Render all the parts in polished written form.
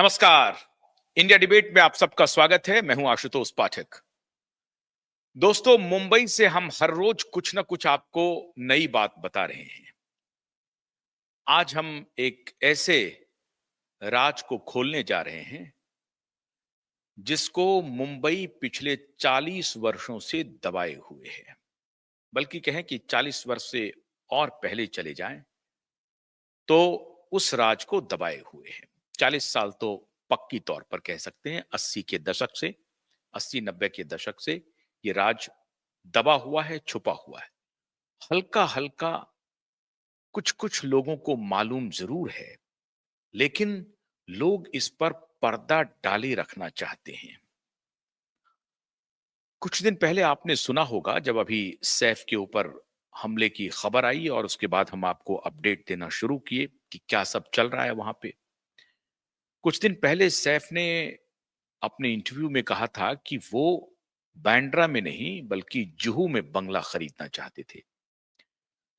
नमस्कार। India debate में आप सबका स्वागत है। मैं हूं आशुतोष पाठक। दोस्तों, मुंबई से हम हर रोज कुछ ना कुछ आपको नई बात बता रहे हैं। आज हम एक ऐसे राज को खोलने जा रहे हैं जिसको मुंबई पिछले 40 वर्षों से दबाए हुए है। बल्कि कहें कि 40 वर्ष से और पहले चले जाएं तो उस राज को दबाए हुए है। 40 साल तो पक्की तौर पर कह सकते हैं। 80 के दशक से 80-90 के दशक से ये राज दबा हुआ है, छुपा हुआ है। हल्का हल्का कुछ कुछ लोगों को मालूम जरूर है, लेकिन लोग इस पर पर्दा डाले रखना चाहते हैं। कुछ दिन पहले आपने सुना होगा जब अभी सैफ के ऊपर हमले की खबर आई और उसके बाद हम आपको अपडेट देना शुरू किए कि क्या सब चल रहा है वहां पे। कुछ दिन पहले सैफ ने अपने इंटरव्यू में कहा था कि वो बांद्रा में नहीं बल्कि जुहू में बंगला खरीदना चाहते थे।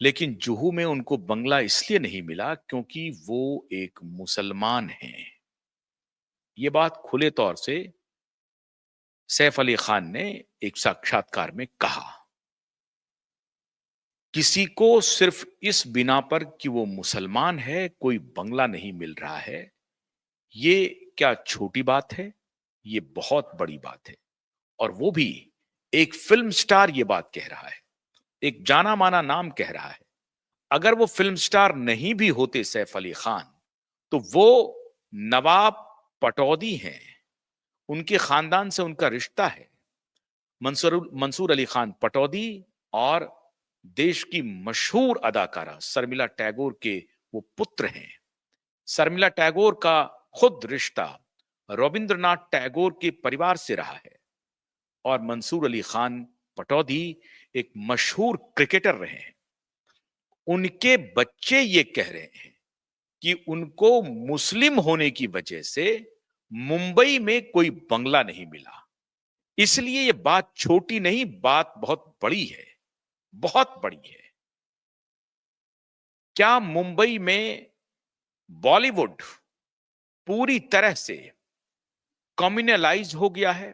लेकिन जुहू में उनको बंगला इसलिए नहीं मिला क्योंकि वो एक मुसलमान हैं। ये बात खुले तौर से सैफ अली खान ने एक साक्षात्कार में कहा। किसी को सिर्फ इस बिना पर कि वो मुसलमान है कोई बंगला नहीं मिल रहा है, ये क्या छोटी बात है? ये बहुत बड़ी बात है। और वो भी एक फिल्म स्टार ये बात कह रहा है, एक जाना माना नाम कह रहा है। अगर वो फिल्म स्टार नहीं भी होते सैफ अली खान, तो वो नवाब पटौदी हैं। उनके खानदान से उनका रिश्ता है। मंसूर मंसूर अली खान पटौदी और देश की मशहूर अदाकारा शर्मिला टैगोर के वो पुत्र हैं। शर्मिला टैगोर का खुद रिश्ता रविंद्रनाथ टैगोर के परिवार से रहा है। और मंसूर अली खान पटौदी एक मशहूर क्रिकेटर रहे हैं। उनके बच्चे ये कह रहे हैं कि उनको मुस्लिम होने की वजह से मुंबई में कोई बंगला नहीं मिला। इसलिए ये बात छोटी नहीं, बात बहुत बड़ी है, बहुत बड़ी है। क्या मुंबई में बॉलीवुड पूरी तरह से कम्युनलाइज हो गया है?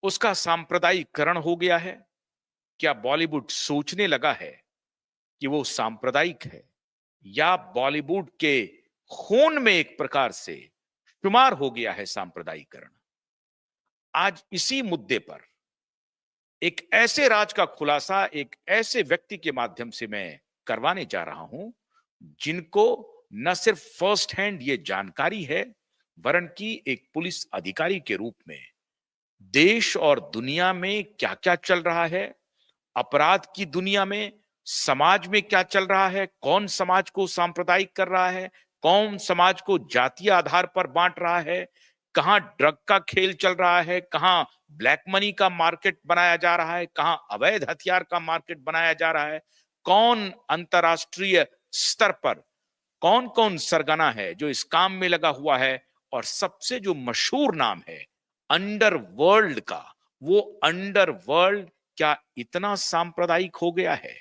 उसका सांप्रदायिकरण हो गया है? क्या बॉलीवुड सोचने लगा है कि वो सांप्रदायिक है, या बॉलीवुड के खून में एक प्रकार से शुमार हो गया है सांप्रदायिकरण? आज इसी मुद्दे पर एक ऐसे राज का खुलासा एक ऐसे व्यक्ति के माध्यम से मैं करवाने जा रहा हूं जिनको न सिर्फ फर्स्ट हैंड ये जानकारी है, वरन कि एक पुलिस अधिकारी के रूप में देश और दुनिया में क्या क्या चल रहा है, अपराध की दुनिया में समाज में क्या चल रहा है, कौन समाज को सांप्रदायिक कर रहा है, कौन समाज को जातीय आधार पर बांट रहा है, कहां ड्रग का खेल चल रहा है, कहां ब्लैक मनी का मार्केट बनाया जा रहा है, कहां अवैध हथियार का मार्केट बनाया जा रहा है, कौन अंतरराष्ट्रीय स्तर पर कौन कौन सरगना है जो इस काम में लगा हुआ है। और सबसे जो मशहूर नाम है अंडरवर्ल्ड का, वो अंडरवर्ल्ड क्या इतना सांप्रदायिक हो गया है?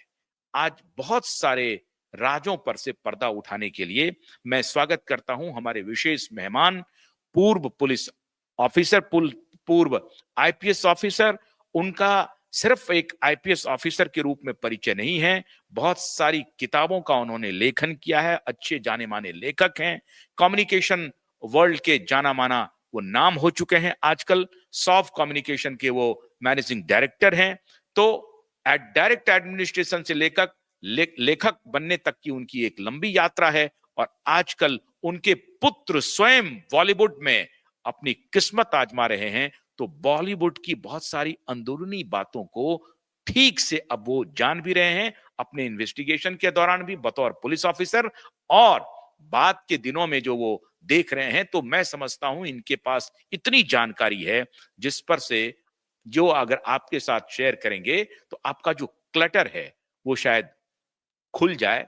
आज बहुत सारे राजों पर से पर्दा उठाने के लिए मैं स्वागत करता हूं हमारे विशेष मेहमान, पूर्व पुलिस ऑफिसर, पूर्व आईपीएस ऑफिसर। उनका सिर्फ एक आईपीएस ऑफिसर के रूप में परिचय नहीं है, बहुत सारी किताबों का उन्होंने लेखन किया है, अच्छे जाने माने लेखक हैं, कम्युनिकेशन वर्ल्ड के जाना माना वो नाम हो चुके हैं। आजकल सॉफ्ट कम्युनिकेशन के वो मैनेजिंग डायरेक्टर हैं। तो डायरेक्ट एडमिनिस्ट्रेशन से लेखक बनने तक की उनकी एक लंबी यात्रा है। और आजकल उनके पुत्र स्वयं बॉलीवुड में अपनी किस्मत आजमा रहे हैं। तो बॉलीवुड की बहुत सारी अंदरूनी बातों को ठीक से अब वो जान भी रहे हैं, अपने इन्वेस्टिगेशन के दौरान भी बतौर पुलिस ऑफिसर, और बाद के दिनों में जो वो देख रहे हैं। तो मैं समझता हूं इनके पास इतनी जानकारी है जिस पर से जो अगर आपके साथ शेयर करेंगे तो आपका जो क्लटर है वो शायद खुल जाए,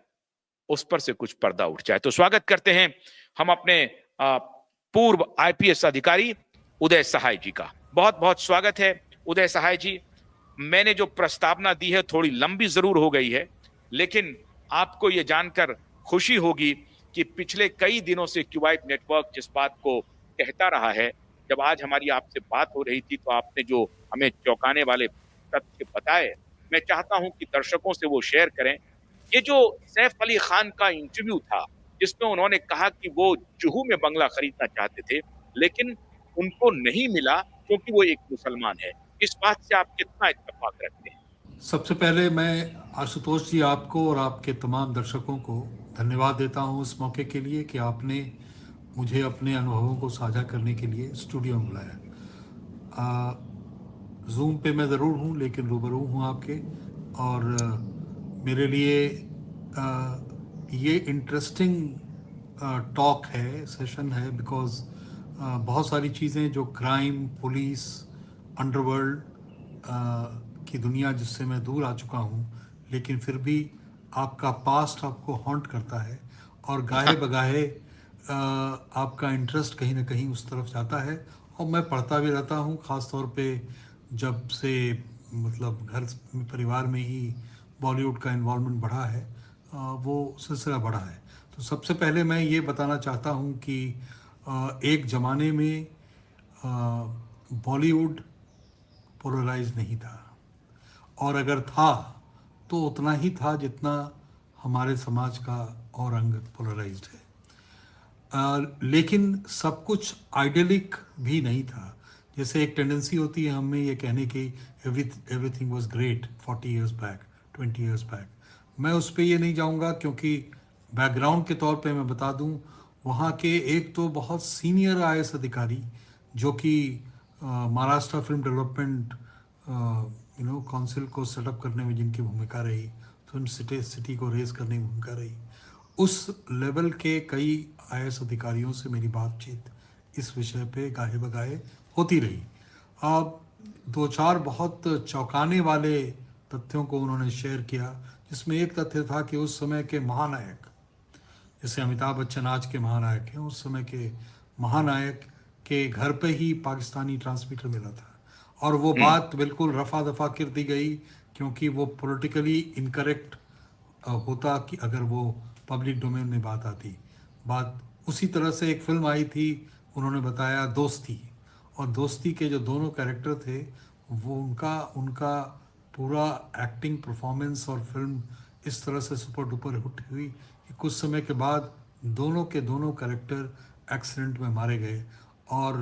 उस पर से कुछ पर्दा उठ जाए। तो स्वागत करते हैं हम अपने पूर्व आईपीएस अधिकारी उदय सहाय जी का। बहुत बहुत स्वागत है उदय सहाय जी। मैंने जो प्रस्तावना दी है थोड़ी लंबी जरूर हो गई है, लेकिन आपको यह जानकर खुशी होगी कि पिछले कई दिनों से क्यूबाइट नेटवर्क जिस बात को कहता रहा है। जब आज हमारी आपसे बात हो रही थी तो आपने जो हमें चौंकाने वाले तथ्य बताए, मैं चाहता हूं कि दर्शकों से वो शेयर करें। ये जो सैफ अली खान का इंटरव्यू था, जिसमें उन्होंने कहा कि वो जुहू में बंगला खरीदना चाहते थे, लेकिन उनको नहीं मिला क्योंकि वो एक मुसलमान है। इस बात से आप कितना इत्तेफाक रखते हैं? सबसे पहले मैं आशुतोष जी आपको और आपके तमाम दर्शकों को धन्यवाद देता हूँ इस मौके के लिए कि आपने मुझे अपने अनुभवों को साझा करने के लिए स्टूडियो में बुलाया। जूम पे मैं ज़रूर हूँ लेकिन रूबरू हूँ आपके। और मेरे लिए ये इंटरेस्टिंग टॉक है, सेशन है, बिकॉज़ बहुत सारी चीज़ें जो क्राइम, पुलिस, अंडरवर्ल्ड की दुनिया जिससे मैं दूर आ चुका हूँ, लेकिन फिर भी आपका पास्ट आपको हॉन्ट करता है और गाहे बगाहे आपका इंटरेस्ट कहीं ना कहीं उस तरफ जाता है। और मैं पढ़ता भी रहता हूँ, ख़ास तौर पे जब से मतलब घर परिवार में ही बॉलीवुड का इन्वॉल्वमेंट बढ़ा है, वो सिलसिला बढ़ा है। तो सबसे पहले मैं ये बताना चाहता हूँ कि एक ज़माने में बॉलीवुड पोलराइज नहीं था, और अगर था तो उतना ही था जितना हमारे समाज का और अंग पोलराइज्ड है। लेकिन सब कुछ आइडियलिक भी नहीं था। जैसे एक टेंडेंसी होती है हमें ये कहने की everything was great 40 years back, 20 years back. मैं उस पर ये नहीं जाऊंगा क्योंकि बैकग्राउंड के तौर पे मैं बता दूं, वहाँ के एक तो बहुत सीनियर आईएएस अधिकारी जो कि महाराष्ट्र फिल्म डेवलपमेंट काउंसिल को सेटअप करने में जिनकी भूमिका रही, फिल्म सिटी को रेस करने की भूमिका रही, उस लेवल के कई आईएएस अधिकारियों से मेरी बातचीत इस विषय पे गाहे बगाहे होती रही। अब दो चार बहुत चौंकाने वाले तथ्यों को उन्होंने शेयर किया, जिसमें एक तथ्य था कि उस समय के महानायक, जैसे अमिताभ बच्चन आज के महानायक हैं, उस समय के महानायक के घर पे ही पाकिस्तानी ट्रांसमीटर मिला था। और वो हम्म। बात बिल्कुल रफा दफा कर दी गई क्योंकि वो पॉलिटिकली इनकरेक्ट होता कि अगर वो पब्लिक डोमेन में बात आती। बात उसी तरह से एक फिल्म आई थी, उन्होंने बताया दोस्ती, और दोस्ती के जो दोनों कैरेक्टर थे वो उनका उनका पूरा एक्टिंग परफॉर्मेंस और फिल्म इस तरह से सुपर डुपर हिट हुई कि कुछ समय के बाद दोनों के दोनों कैरेक्टर एक्सीडेंट में मारे गए। और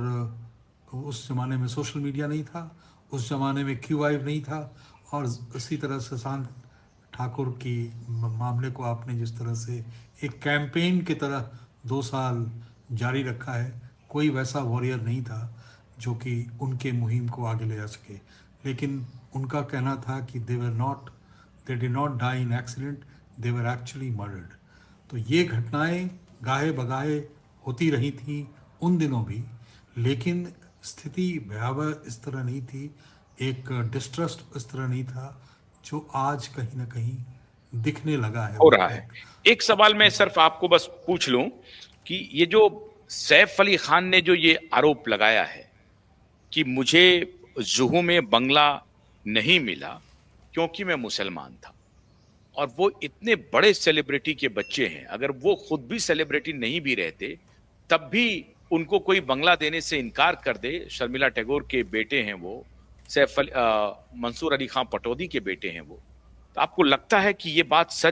उस ज़माने में सोशल मीडिया नहीं था, उस ज़माने में क्यू5 नहीं था, और इसी तरह से शांत ठाकुर की मामले को आपने जिस तरह से एक कैंपेन की तरह 2 साल जारी रखा है, कोई वैसा वॉरियर नहीं था जो कि उनके मुहिम को आगे ले जा सके। लेकिन उनका कहना था कि they did not die in accident, they were actually murdered. तो ये घटनाएं गाहे बगाहे होती रही थी उन दिनों भी, लेकिन स्थिति भयावह इस तरह नहीं थी, एक डिस्ट्रस्ट इस तरह नहीं था जो आज कहीं ना कहीं दिखने लगा है हो वो रहा है। एक। एक सवाल मैं सिर्फ आपको बस पूछ लूं कि ये जो सैफ अली खान ने जो ये आरोप लगाया है कि मुझे जुहू में बंगला नहीं मिला क्योंकि मैं मुसलमान था, और वो इतने बड़े सेलिब्रिटी के बच्चे हैं, अगर वो खुद भी सेलिब्रिटी नहीं भी रहते तब भी उनको कोई बंगला देने से इनकार कर दे। शर्मिला टैगोर के बेटे हैं वो, मंसूर अली खान पटौदी के बेटे हैं वो। तो आपको लगता है कि ये बात सच